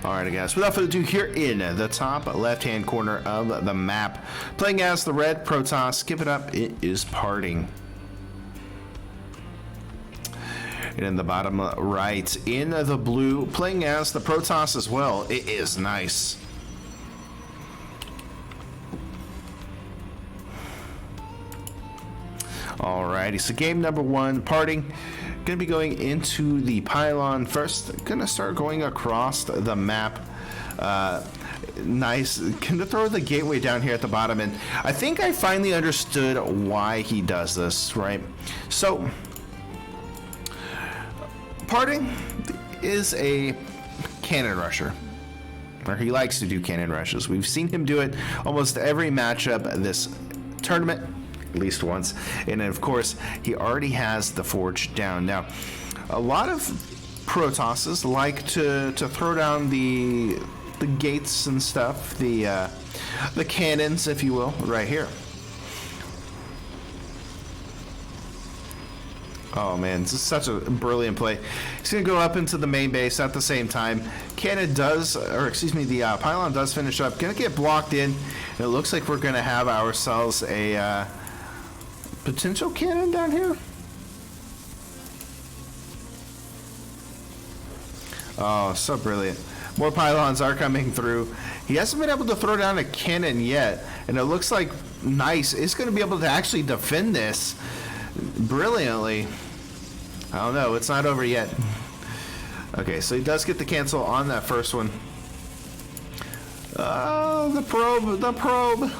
Alright guys, without further ado, here in the top left-hand corner of the map, playing as the red Protoss, give it up, it is parting. And in the bottom right, in the blue, playing as the Protoss as well, it is nice. Alrighty, so game number one, parting. Gonna be going into the pylon first. Gonna start going across the map. Nice. Gonna throw the gateway down here at the bottom, and I think I finally understood why he does this, right? So, parting is a cannon rusher. Or he likes to do cannon rushes. We've seen him do it almost every matchup this tournament, at least once. And of course, he already has the forge down. Now, a lot of Protosses like to throw down the gates and stuff, the cannons, if you will, right here. Oh man, this is such a brilliant play. He's gonna go up into the main base at the same time. Cannon does, or excuse me, the pylon does finish up. Gonna get blocked in. And it looks like we're gonna have ourselves a potential cannon down here. Oh, so brilliant. More pylons are coming through. He hasn't been able to throw down a cannon yet, and it looks like Nice is going to be able to actually defend this brilliantly. I don't know, it's not over yet. Okay, so he does get the cancel on that first one. The probe.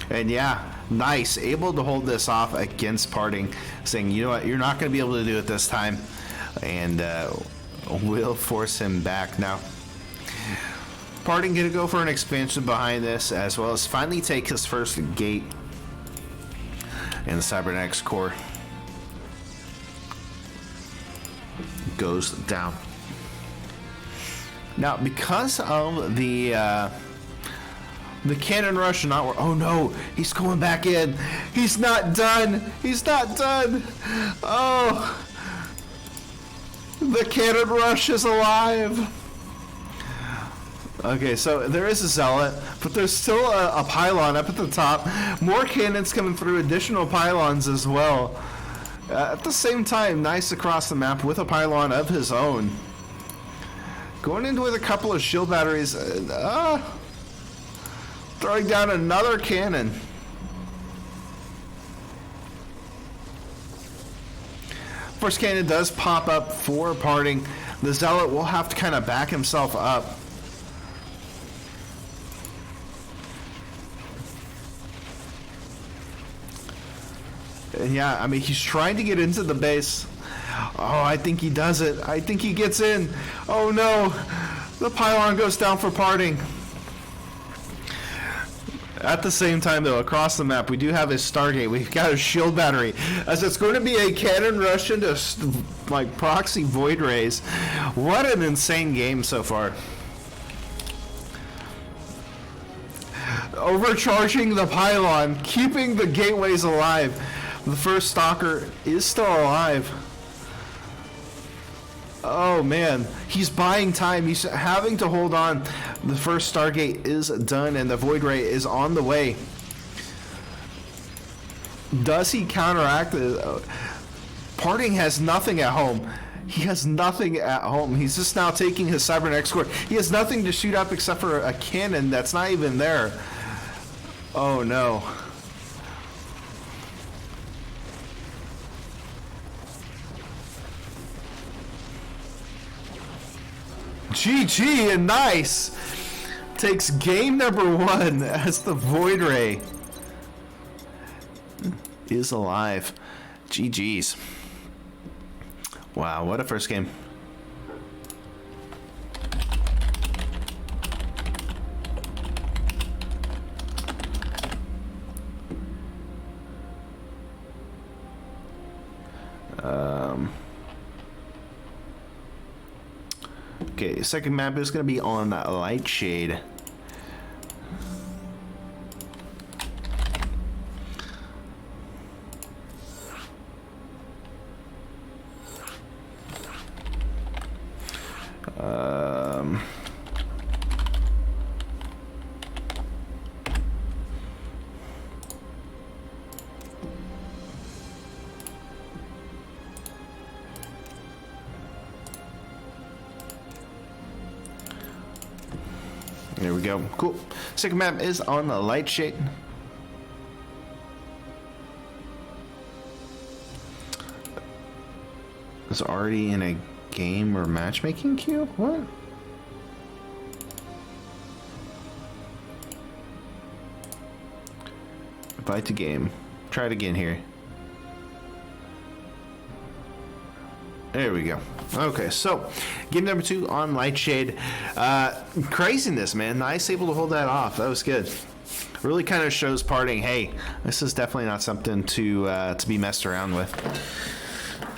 And yeah, Nice, able to hold this off against parting, saying, you know what, you're not going to be able to do it this time, and we'll force him back. Now, parting going to go for an expansion behind this, as well as finally take his first gate in the Cybernetics core. Goes down. Now, because of the cannon rush not work. Oh no, he's going back in. He's not done. He's not done. Oh, the cannon rush is alive. Okay, so there is a zealot, but there's still a pylon up at the top. More cannons coming through, additional pylons as well. At the same time, Nice across the map with a pylon of his own. Going in with a couple of shield batteries. Throwing down another cannon. First cannon does pop up for parting. The zealot will have to kind of back himself up. And yeah, I mean, he's trying to get into the base. Oh, I think he does it. I think he gets in. Oh no, the pylon goes down for parting. At the same time, though, across the map, we do have a Stargate. We've got a shield battery, as it's going to be a cannon rush into like proxy void rays. What an insane game so far! Overcharging the pylon, keeping the gateways alive. The first stalker is still alive. Oh man, he's buying time. He's having to hold on. The first Stargate is done and the Void Ray is on the way. Does he counteract it? Parting has nothing at home. He has nothing at home. He's just now taking his Cybernetics core. He has nothing to shoot up except for a cannon that's not even there. Oh no. GG, and Nice takes game number one as the Void Ray is alive. GG's. Wow, what a first game. Okay, second map is going to be on Light Shade. There we go. Cool. Second map is on the Lite shade. It's already in a game or matchmaking queue? What? Invite to game. Try it again here. There we go. Okay, so game number 2 on Light Shade. Craziness, man. Nice, able to hold that off. That was good. Really kind of shows Parting, hey, this is definitely not something to be messed around with.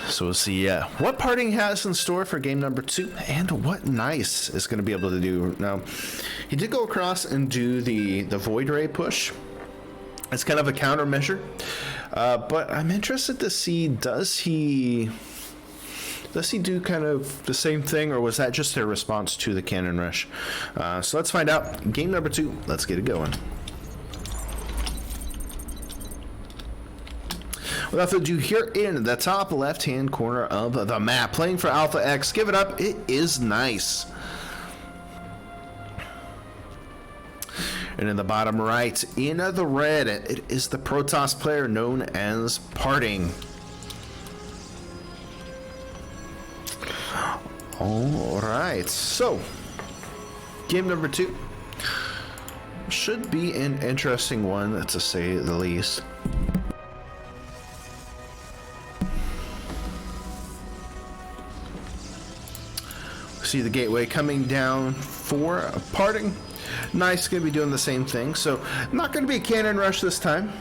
So we'll see what Parting has in store for game number 2 and what Nice is going to be able to do. Now, he did go across and do the Void Ray push. It's kind of a countermeasure, but I'm interested to see, does he do kind of the same thing, or was that just a response to the Cannon Rush? So let's find out. Game number 2, let's get it going. Without further ado, here in the top left-hand corner of the map, playing for Alpha X, give it up, it is Nice. And in the bottom right, in the red, it is the Protoss player known as Parting. All right, so game number 2 should be an interesting one, to say the least. See the gateway coming down for Parting. Nice, going to be doing the same thing, so not going to be a cannon rush this time.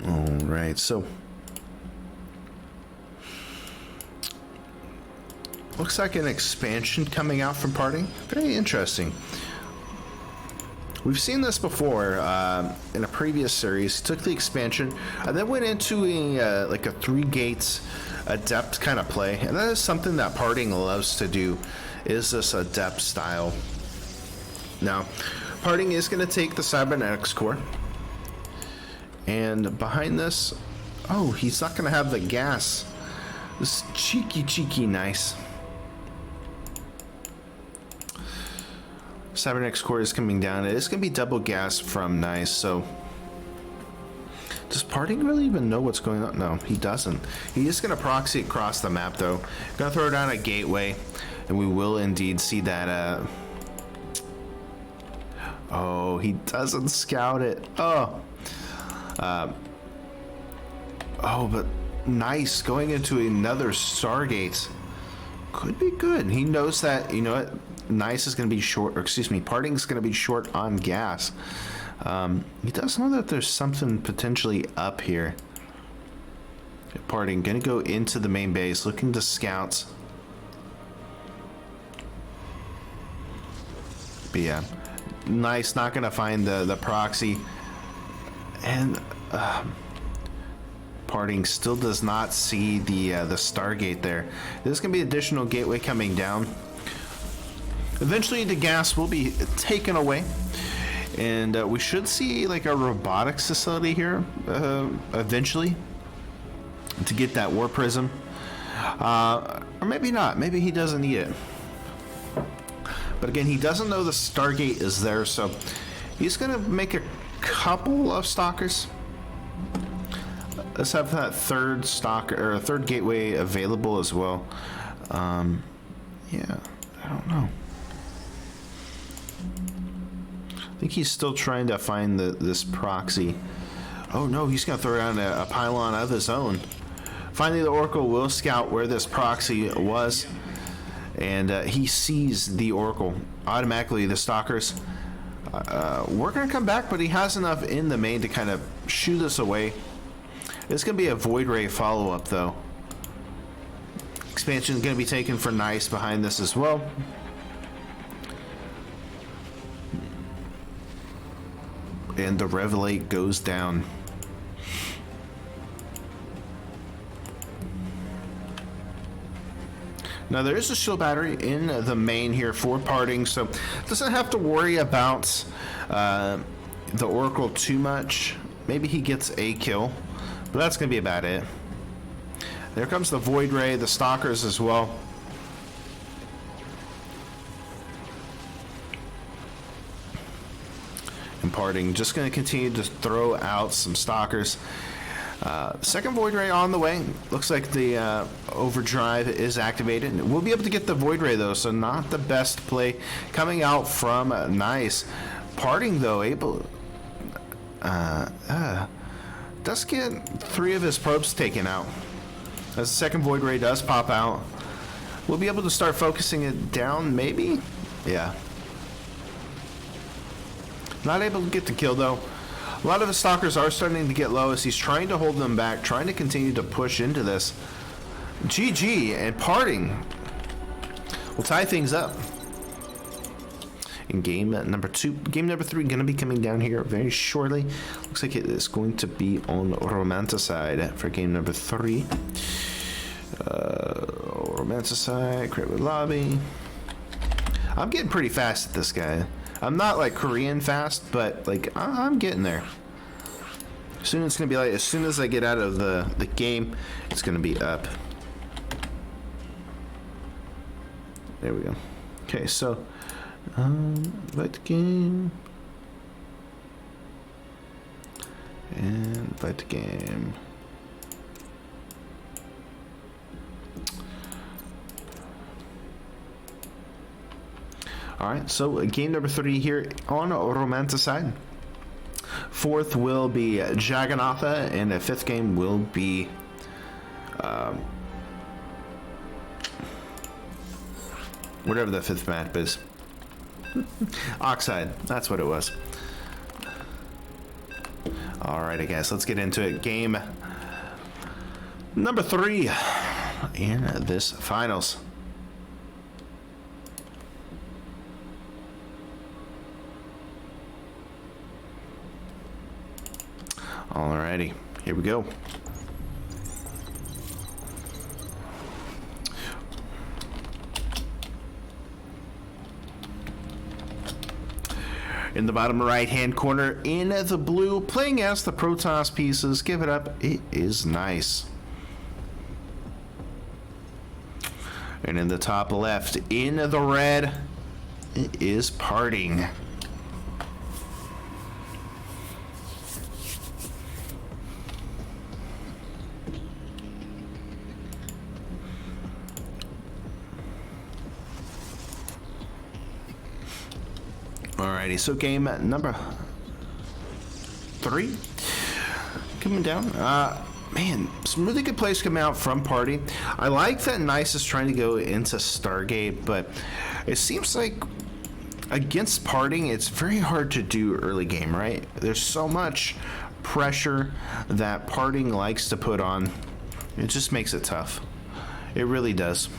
All right, so looks like an expansion coming out from Parting. Very interesting. We've seen this before in a previous series. Took the expansion and then went into a like a 3 gates adept kind of play, and that is something that Parting loves to do. Is this adept style? Now, Parting is going to take the cybernetics core, and behind this, oh, he's not going to have the gas. This cheeky Nice. Cybernetics core is coming down. It is going to be double gas from Nice, so does Parting really even know what's going on? No, he doesn't. He is going to proxy across the map, though. Going to throw down a gateway, and we will indeed see that. Oh, he doesn't scout it. Oh, but Nice going into another Stargate could be good. He knows that, you know what? Nice is going to be short, or excuse me, Parting's going to be short on gas. He does know that there's something potentially up here. Parting going to go into the main base, looking to scouts. But yeah, Nice not going to find the proxy, and Parting still does not see the Stargate there. There's going to be additional gateway coming down. Eventually the gas will be taken away, and we should see like a robotics facility here eventually to get that war prism, or maybe not. Maybe he doesn't need it, but again, he doesn't know the Stargate is there, so he's gonna make a couple of stalkers. Let's have that third stalker or third gateway available as well. Yeah, I don't know. I think he's still trying to find this proxy. Oh no, he's gonna throw down a pylon of his own. Finally, the Oracle will scout where this proxy was, and he sees the Oracle. Automatically, the stalkers we're gonna come back, but he has enough in the main to kind of shoo this away. It's gonna be a Void Ray follow-up, though. Expansion is going to be taken for Nice behind this as well. And the Revelate goes down. Now there is a shield battery in the main here for parting, so doesn't have to worry about the Oracle too much. Maybe he gets a kill, but that's going to be about it. There comes the Void Ray, the Stalkers as well. And parting, just going to continue to throw out some Stalkers. Second Void Ray on the way. Looks like the overdrive is activated. We'll be able to get the Void Ray though, so not the best play coming out from Nice. Parting though, able does get 3 of his probes taken out. As the second Void Ray does pop out, we'll be able to start focusing it down, maybe? Yeah. Not able to get the kill though. A lot of the Stalkers are starting to get low as he's trying to hold them back, trying to continue to push into this. GG, and parting will tie things up in game number 2. Game number 3 going to be coming down here very shortly. Looks like it is going to be on Romanticide for game number 3. Romanticide, create with lobby. I'm getting pretty fast at this guy. I'm not like Korean fast, but like I'm getting there. Soon it's gonna be like, as soon as I get out of the game, it's gonna be up. There we go. Okay, so invite game and invite the game. All right, so game number 3 here on Romanticide. 4th will be Jagannatha, and the 5th game will be whatever the 5th map is. Oxide, that's what it was. Alrighty guys, let's get into it. Game number 3 in this finals. Alrighty, here we go. In the bottom right hand corner, in the blue, playing as the Protoss pieces, give it up, it is Nice. And in the top left, in the red, it is Parting. Alrighty, so game number 3 coming down. Man, some really good plays coming out from Party. I like that Nice is trying to go into Stargate, but it seems like against Parting, it's very hard to do early game, right? There's so much pressure that Parting likes to put on. It just makes it tough. It really does.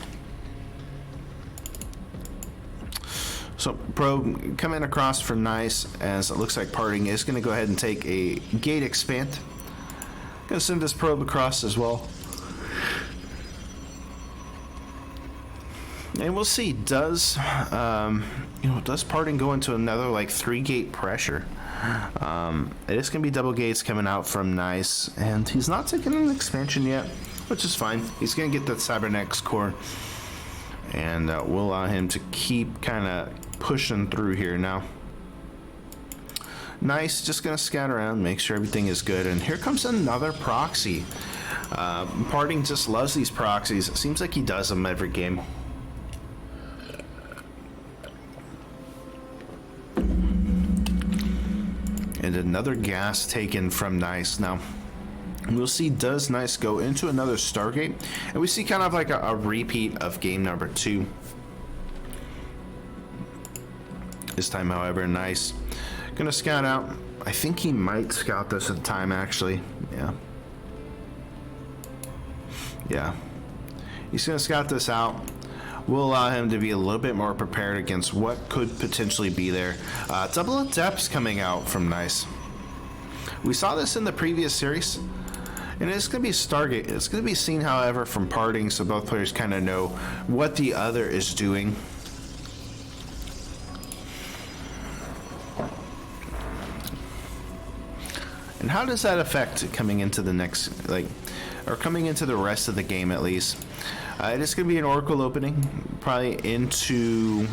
So probe coming across for Nice, as it looks like Parting is going to go ahead and take a gate expand. Going to send this probe across as well. And we'll see, does Parting go into another like 3-gate pressure? It is going to be double gates coming out from Nice, and he's not taking an expansion yet, which is fine. He's going to get that Cybernetics core, and we'll allow him to keep kind of pushing through here now. Nice, just gonna scout around, make sure everything is good, and here comes another proxy. Parting just loves these proxies. It seems like he does them every game. And another gas taken from Nice. Now we'll see, does Nice go into another Stargate, and we see kind of like a repeat of game number 2. This time, however, Nice gonna scout out. I think he might scout this at the time, actually. Yeah. He's going to scout this out. We'll allow him to be a little bit more prepared against what could potentially be there. Double Adepts coming out from Nice. We saw this in the previous series, and it's going to be Stargate. It's going to be seen, however, from parting, so both players kind of know what the other is doing. And how does that affect coming into the next, or coming into the rest of the game at least? It is going to be an Oracle opening, probably into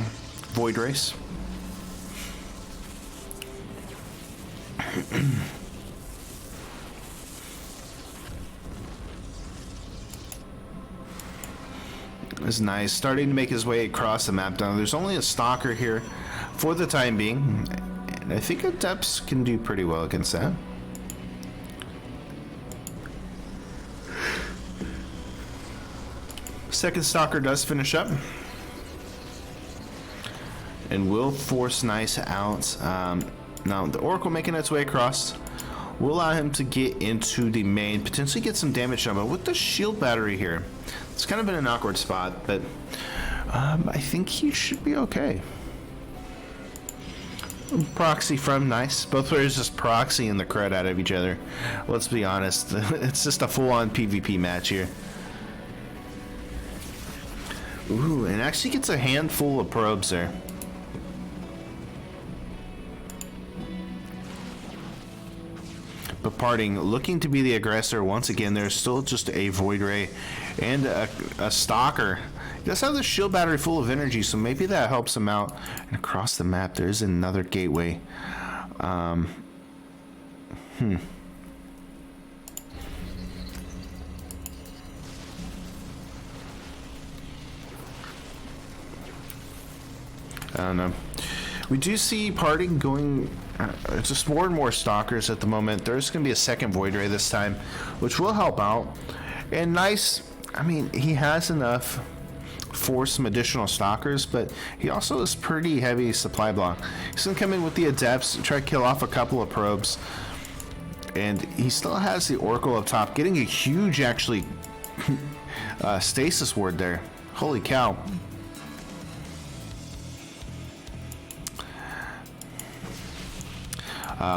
Void Race. It's nice. Starting to make his way across the map now. There's only a Stalker here for the time being, and I think Adepts can do pretty well against that. Second Stalker does finish up and will force Nice out. Now the Oracle making its way across will allow him to get into the main, potentially get some damage done, but with the shield battery here, it's kind of in an awkward spot, but I think he should be okay. Proxy from Nice. Both players just proxying the crud out of each other. Let's be honest, it's just a full-on PvP match here. Ooh, and actually gets a handful of probes there. But parting, looking to be the aggressor once again. There's still just a Void Ray and a Stalker. He does have the shield battery full of energy, so maybe that helps him out. And across the map, there's another gateway. I don't know. We do see parting going just more and more Stalkers at the moment. There's going to be a second Void Ray this time, which will help out. And Nice, I mean, he has enough for some additional Stalkers, but he also is pretty heavy supply block. He's going to come in with the Adepts, try to kill off a couple of probes. And he still has the Oracle up top, getting a huge, actually, stasis ward there. Holy cow.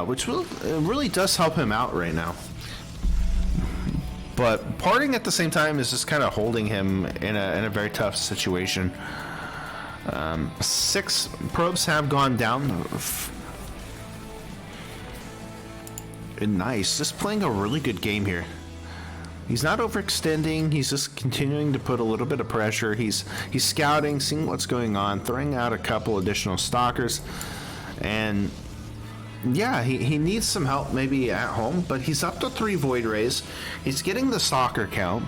Which really does help him out right now. But parting at the same time is just kind of holding him in a very tough situation. 6 probes have gone down. And Nice, just playing a really good game here. He's not overextending. He's just continuing to put a little bit of pressure. He's scouting, seeing what's going on, throwing out a couple additional Stalkers, and yeah, he needs some help maybe at home, but he's up to 3 Void Rays. He's getting the Stalker count.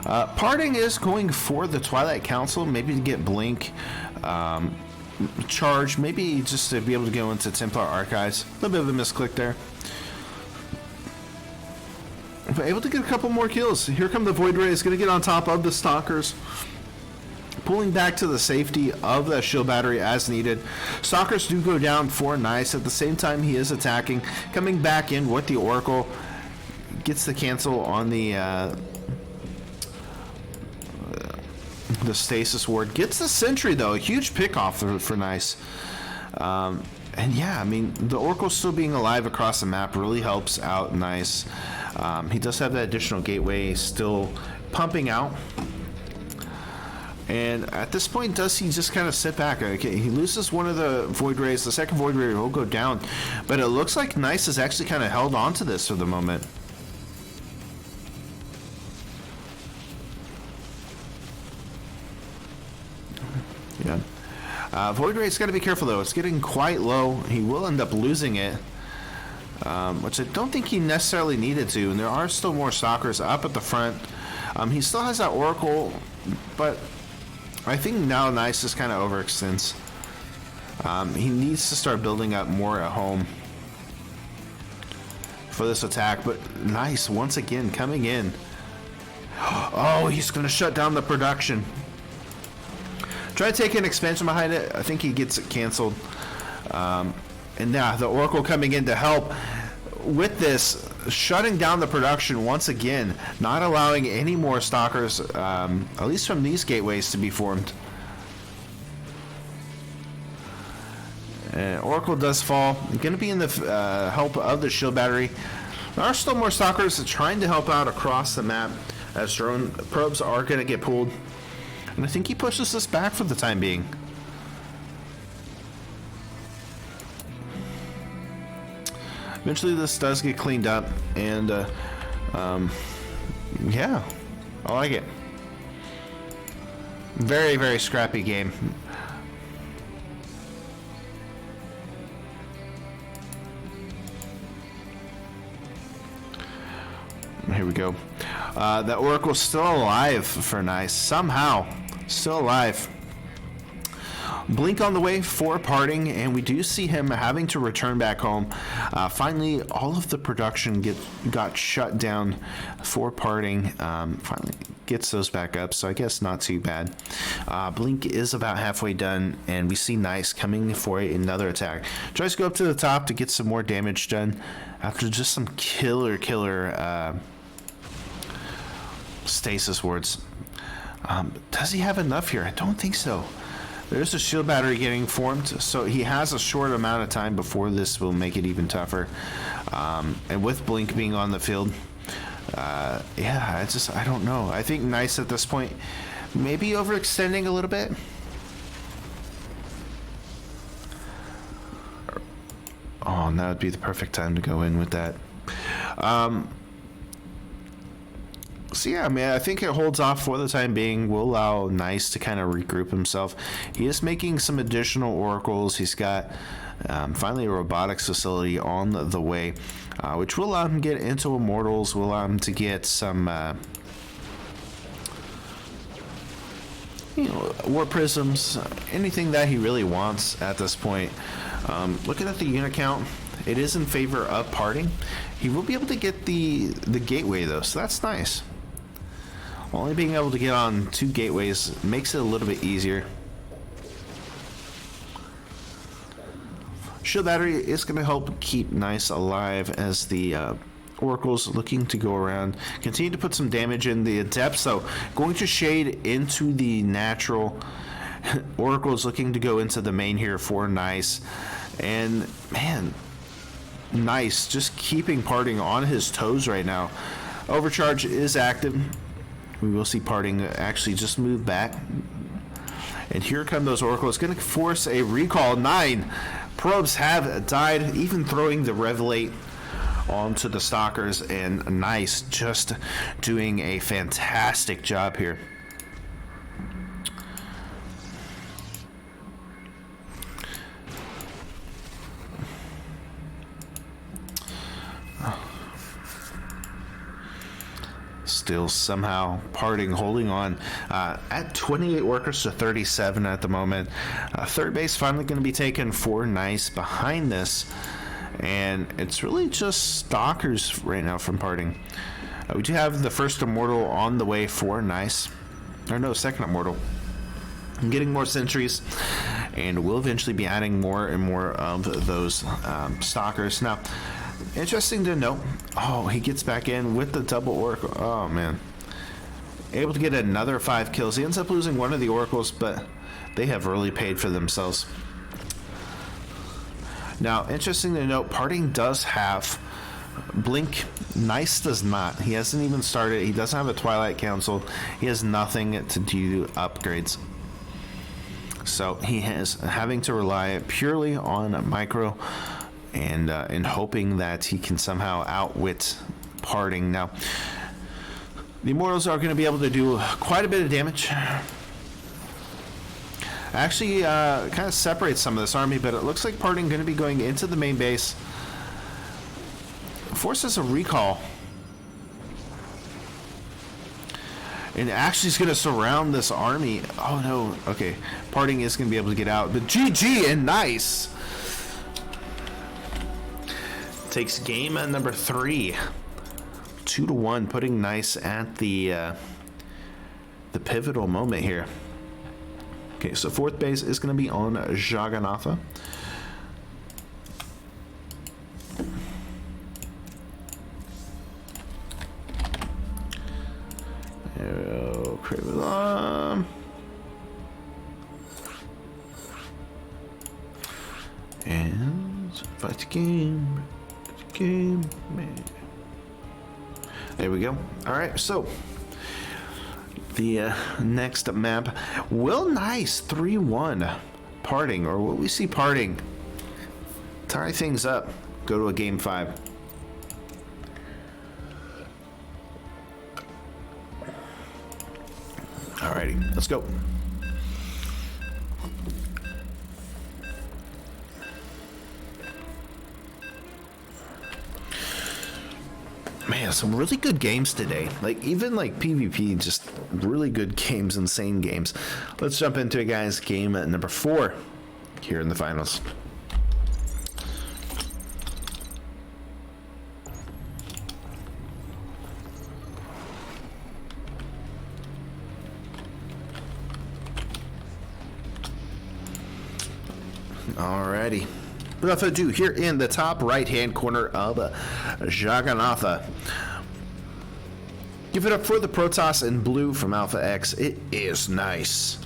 Parting is going for the Twilight Council, maybe to get Blink, Charge, maybe just to be able to go into Templar Archives. A little bit of a misclick there. But able to get a couple more kills. Here come the Void Rays, going to get on top of the Stalkers, pulling back to the safety of the shield battery as needed. Stalkers do go down for Nice. At the same time, he is attacking, coming back in with the Oracle. Gets the cancel on the stasis ward. Gets the sentry though. A huge pick off for Nice. And yeah, I mean, the Oracle still being alive across the map really helps out Nice. He does have that additional gateway still pumping out. And at this point, does he just kind of sit back? Okay, he loses one of the Void Rays. The second Void Ray will go down. But it looks like Nice has actually kind of held on to this for the moment. Yeah. Void Ray's got to be careful, though. It's getting quite low. He will end up losing it, which I don't think he necessarily needed to. And there are still more Stalkers up at the front. He still has that Oracle, but I think now Nice just kind of overextends. He needs to start building up more at home for this attack, but Nice once again coming in. Oh, he's going to shut down the production. Try to take an expansion behind it. I think he gets it canceled. And now the Oracle coming in to help with this. shutting down the production once again, not allowing any more stalkers, at least from these gateways, to be formed. Oracle does fall. Going to be in the help of the shield battery. There are still more stalkers trying to help out across the map, as drone probes are going to get pulled. And I think he pushes us back for the time being. Eventually this does get cleaned up, and yeah, I like it. Very, very scrappy game. Here we go. The Oracle's still alive for nice. Somehow. Still alive. Blink on the way for parting, and we do see him having to return back home. Finally, all of the production got shut down for parting. Finally gets those back up, so I guess not too bad. Blink is about halfway done, and we see Nice coming for another attack. Tries to go up to the top to get some more damage done after just some killer stasis wards. Does he have enough here? I don't think so. There's a shield battery getting formed, so he has a short amount of time before this will make it even tougher. And with Blink being on the field, yeah, I don't know. I think Nice at this point maybe overextending a little bit. Oh, and that would be the perfect time to go in with that. So yeah, I mean, I think it holds off for the time being. We'll allow Nice to kind of regroup himself. He is making some additional oracles. He's got finally a robotics facility on the way, which will allow him to get into Immortals, will allow him to get some war prisms, anything that he really wants at this point. Looking at the unit count, it is in favor of parting. He will be able to get the gateway though, so that's nice. Only being able to get on 2 gateways makes it a little bit easier. Shield battery is going to help keep Nice alive as the Oracle's looking to go around. Continue to put some damage in the depths, though. Going to shade into the natural. Oracle's looking to go into the main here for Nice. And, man, Nice just keeping parting on his toes right now. Overcharge is active. We will see parting actually just move back. And here come those Oracles. Going to force a recall. 9 probes have died, even throwing the Revelate onto the Stalkers. And Nice just doing a fantastic job here. Still somehow parting, holding on at 28 workers to 37 at the moment. Third base finally going to be taken for Nice behind this, and it's really just Stalkers right now from parting. We do have the first Immortal on the way for Nice, or no, second Immortal. I'm getting more sentries, and we'll eventually be adding more and more of those Stalkers. Now, interesting to note, oh, he gets back in with the double Oracle. Oh, man. Able to get another 5 kills. He ends up losing one of the Oracles, but they have really paid for themselves. Now, interesting to note, parting does have Blink. Nice does not. He hasn't even started. He doesn't have a Twilight Council. He has nothing to do upgrades. So he is having to rely purely on micro and hoping that he can somehow outwit parting. Now, the Immortals are going to be able to do quite a bit of damage. Actually, kind of separates some of this army, but it looks like parting going to be going into the main base. Forces a recall. And actually is going to surround this army. Oh, no. Okay. Parting is going to be able to get out. But GG and Nice takes game at number 3. 2-1, putting Nice at the pivotal moment here. Okay, so fourth base is going to be on Jagannatha. Fight the game. Game, man. There we go. All right, so the next map, Will Nice 3-1 parting, or will we see parting? Tie things up. Go to a game 5. Alrighty, let's go. Man, some really good games today. Like, even like PvP, just really good games, insane games. Let's jump into it, guys. Game number 4 here in the finals. Alrighty. Without further ado, here in the top right-hand corner of Jagannatha. Give it up for the Protoss in blue from Alpha X. It is nice.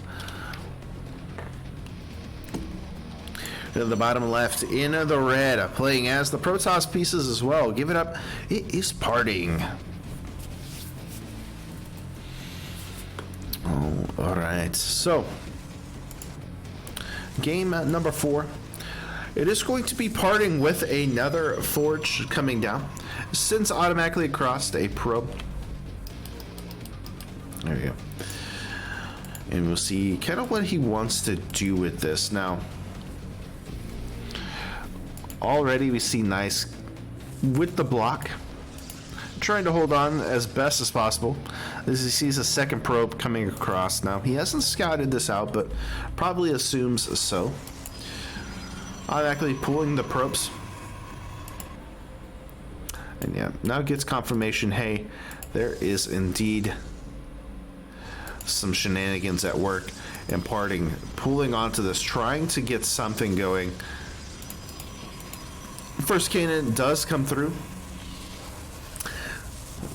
In the bottom left, in the red, playing as the Protoss pieces as well. Give it up. It is parting. Oh, all right. So, game number 4. It is going to be parting with another forge coming down. Sends automatically across a probe. There we go. And we'll see kind of what he wants to do with this. Now, already we see Nice with the block, trying to hold on as best as possible as he sees a second probe coming across. Now, he hasn't scouted this out, but probably assumes so. Automatically pulling the probes. And yeah, now gets confirmation, hey, there is indeed some shenanigans at work, and parting, pulling onto this, trying to get something going. First cannon does come through.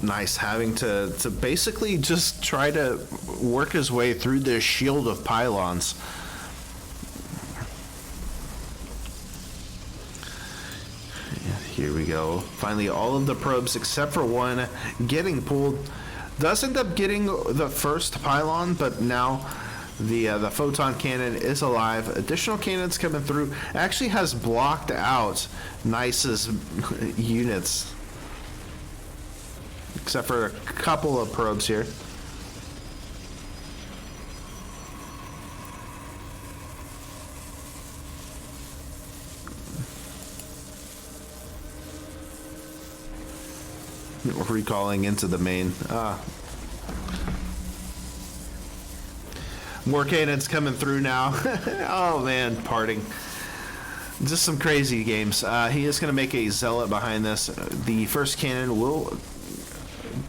Nice, having to basically just try to work his way through this shield of pylons. Here we go. Finally, all of the probes except for one getting pulled. Does end up getting the first pylon, but now the photon cannon is alive. Additional cannons coming through. Actually has blocked out Nice's units, except for a couple of probes here. Recalling into the main. More cannons coming through now. Oh man, parting. Just some crazy games. He is going to make a zealot behind this. The first cannon will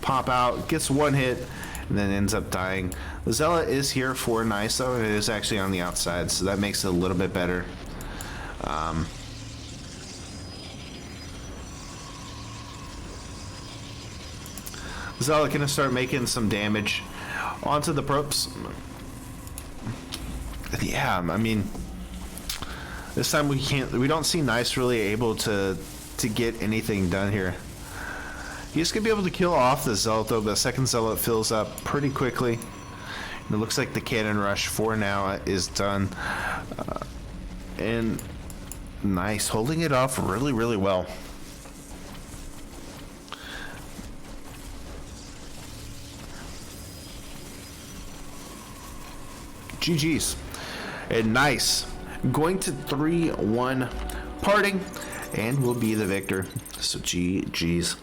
pop out, gets one hit, and then ends up dying. The zealot is here for Nice, though. It is actually on the outside, so that makes it a little bit better. Zealot gonna start making some damage onto the probes. Yeah, I mean, this time we don't see Nice really able to get anything done here. He's gonna be able to kill off the Zealot though, but the second Zealot fills up pretty quickly. And it looks like the cannon rush for now is done. And Nice holding it off really, really well. GG's. And Nice going to 3-1 parting and will be the victor. So GG's.